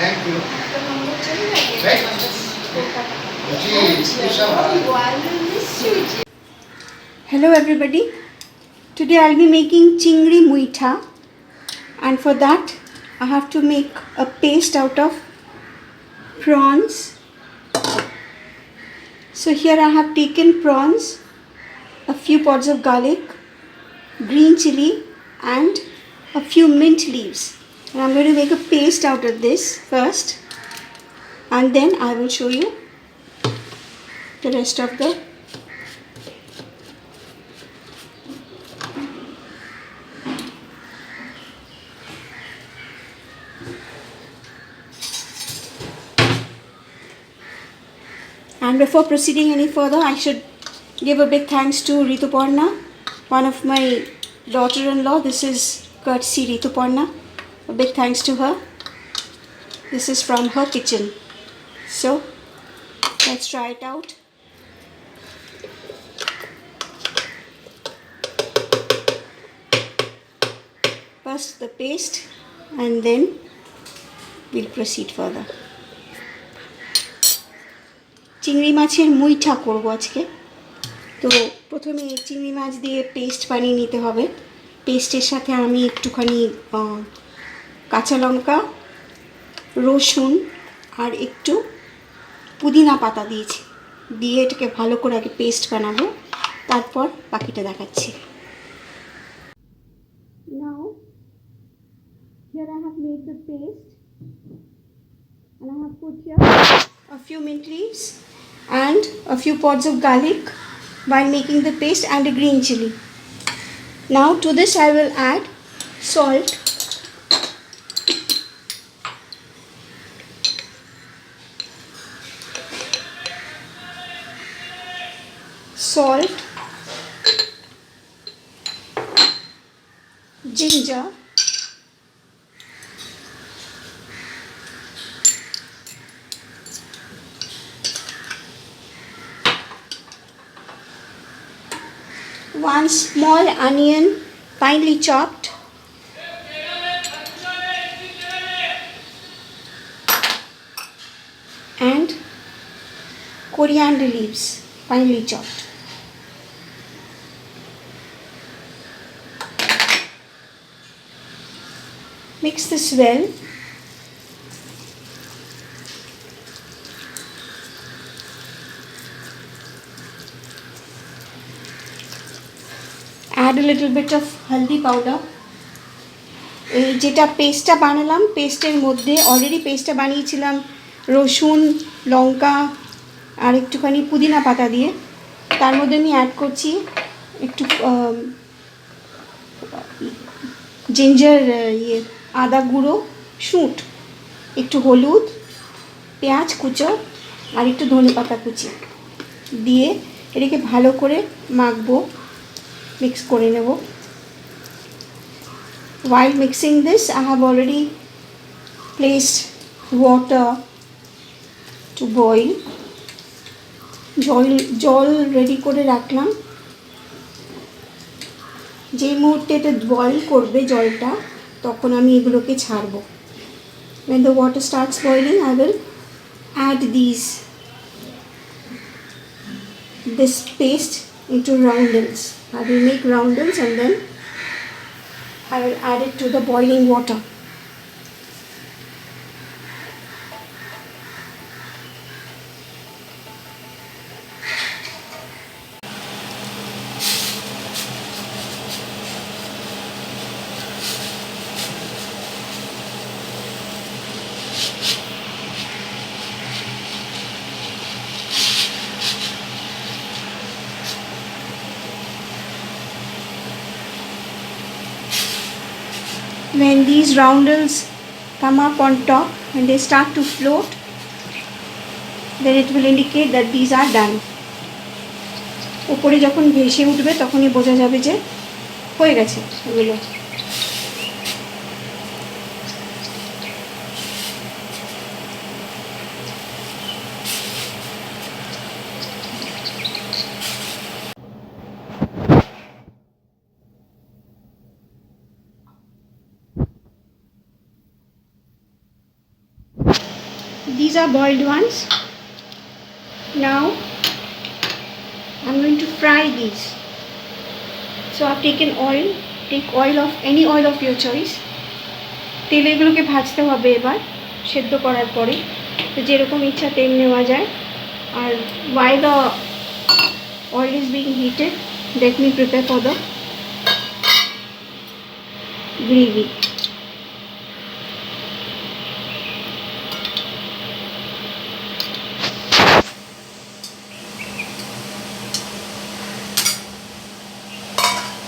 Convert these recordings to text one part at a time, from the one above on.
Thank you. Hello everybody. Today I'll be making chingri muitha, and for that I have to make a paste out of prawns. So here I have taken prawns, a few pods of garlic, green chili and a few mint leaves. And I'm going to make a paste out of this first, and then I will show you the rest of the And before proceeding any further, I should give a big thanks to Rituparna, one of my daughter-in-law. This is courtesy Rituparna. A big thanks to her. This is from her kitchen. So let's try it out. First the paste and then we'll proceed further. চিংড়ি মাছের মুইঠা করব আজকে। তো প্রথমে চিংড়ি মাছ দিয়ে paste বানিয়ে নিতে হবে। পেস্টের সাথে আমি একটুখানি কাঁচা লঙ্কা, রসুন আর একটু পুদিনা পাতা দিয়েছি, দিয়ে এটাকে ভালো করে আগে পেস্ট বানাবো, তারপর বাকিটা দেখাচ্ছি। Now here I have made the paste and I have put here a few mint leaves and a few pods of garlic while making the paste and a green chili. Now to this I will add salt, ginger, one small onion finely chopped, and coriander leaves finely chopped. Mix this well. Add a little bit of haldi powder. এই যেটা পেস্টটা বানালাম, পেস্টের মধ্যে already পেস্টটা বানিয়েছিলাম রসুন, লঙ্কা আর একটুখানি পুদিনা পাতা দিয়ে। তার মধ্যে আমি অ্যাড করছি একটু জিঞ্জার আদা গুঁড়ো, শুঁট, একটু হলুদ, পেঁয়াজ কুচো আর একটু ধনেপাতা কুচি দিয়ে এটাকে ভালো করে মাখবো, মিক্স করে নেব। While mixing this, I have already placed water to boil. জল রেডি করে রাখলাম। যে মুহূর্তে এটা বয়েল করবে জলটা, তখন আমি এগুলোকে ছাড়বো। When the water starts boiling, I will add this paste into roundels. I will make roundels and then I will add it to the boiling water. When these roundels come up on top and they start to float, then it will indicate that these are done. উপরে যখন ভেসে উঠবে তখনই বোঝা যাবে যে হয়ে গেছে এগুলো। These are boiled ones. Now I'm going to fry these. So I've taken oil. Take oil of any oil of your choice. তেল এগুলোকে ভাজতে হবে এবার সেদ্ধ করার পরে, তো যেরকম ইচ্ছা তেল নেওয়া যায়। আর while the oil is being heated, let me prepare for the gravy.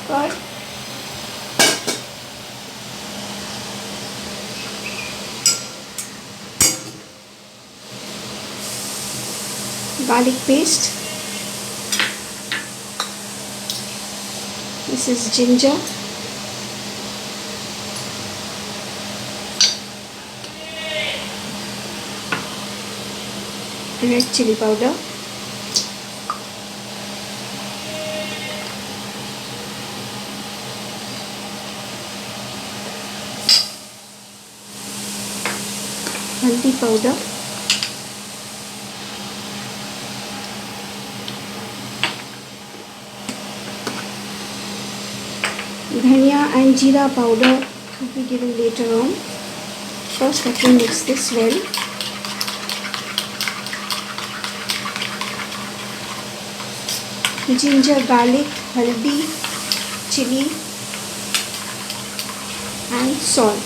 Curd, garlic paste, this is ginger, red chili powder, haldi powder, dhania and jeera powder will be given later on. First let me mix this well. Ginger, garlic, haldi, chili and salt.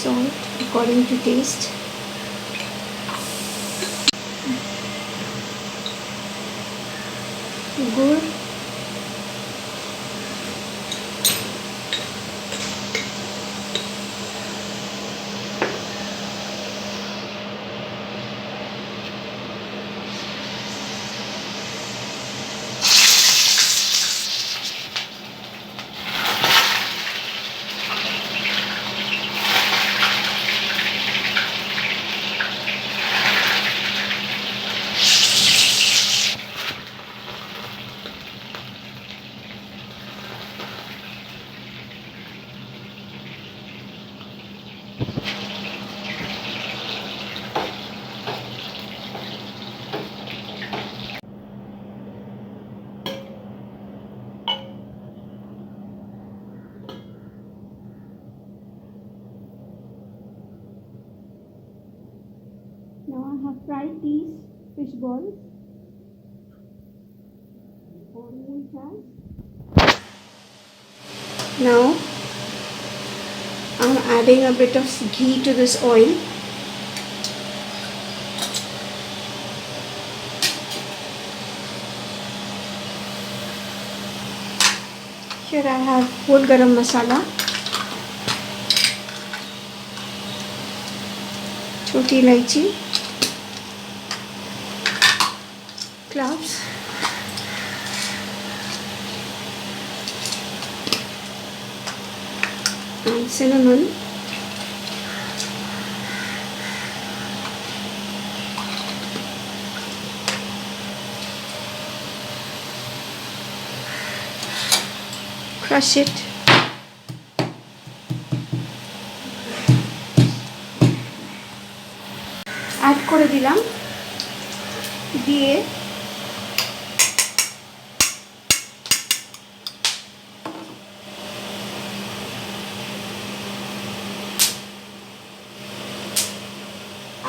Salt according to taste. Gur, now I have fried these fish balls or mulchas. Now I'm adding a bit of ghee to this oil. Here I have whole garam masala, choti ilaichi, cloves, and cinnamon, crush it, add করে দিলাম, দিয়ে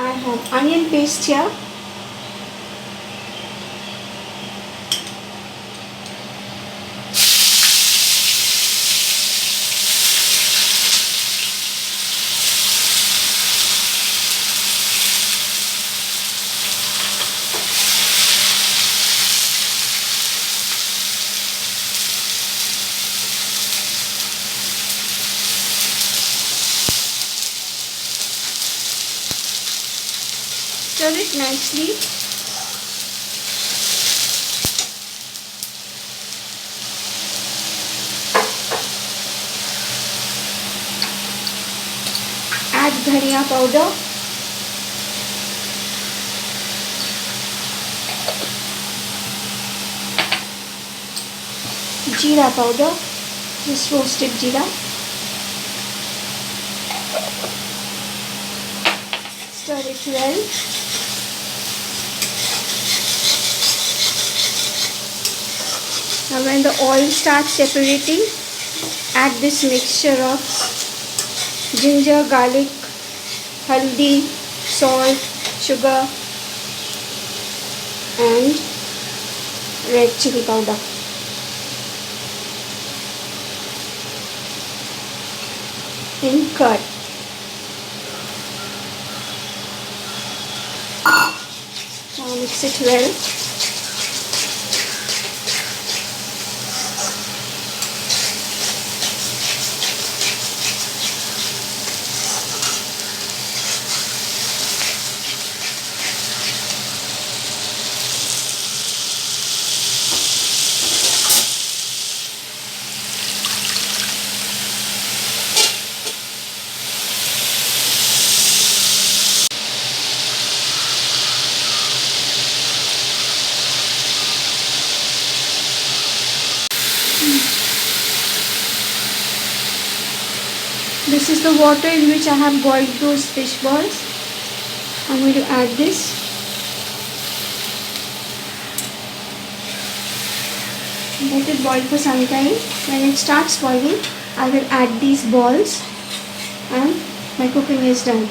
I have onion paste here. Stir it nicely. Add dhania powder, jeera powder, just roasted jeera. Stir it well. Now when the oil starts separating, add this mixture of ginger, garlic, haldi, salt, sugar and red chili powder. Then curd. Now mix it well. This is the water in which I have boiled those fish balls. I'm going to add this. Let it boil for some time. When it starts boiling, I will add these balls and my cooking is done.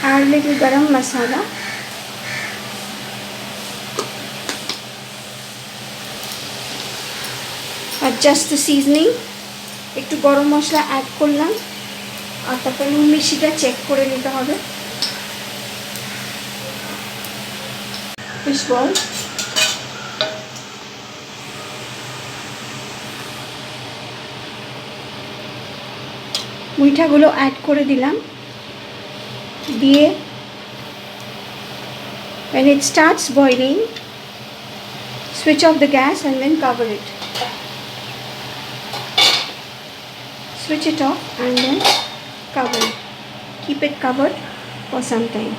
Add little garam masala. Adjust the seasoning. একটু গরম মশলা add করলাম আর তারপর নুন মিষ্টিটা check করে নিতে হবে। Fish ball মুইঠাগুলো add করে দিলাম, দিয়ে when it starts boiling, switch off the gas and then cover it. Switch it off and then cover it. Keep it covered for some time.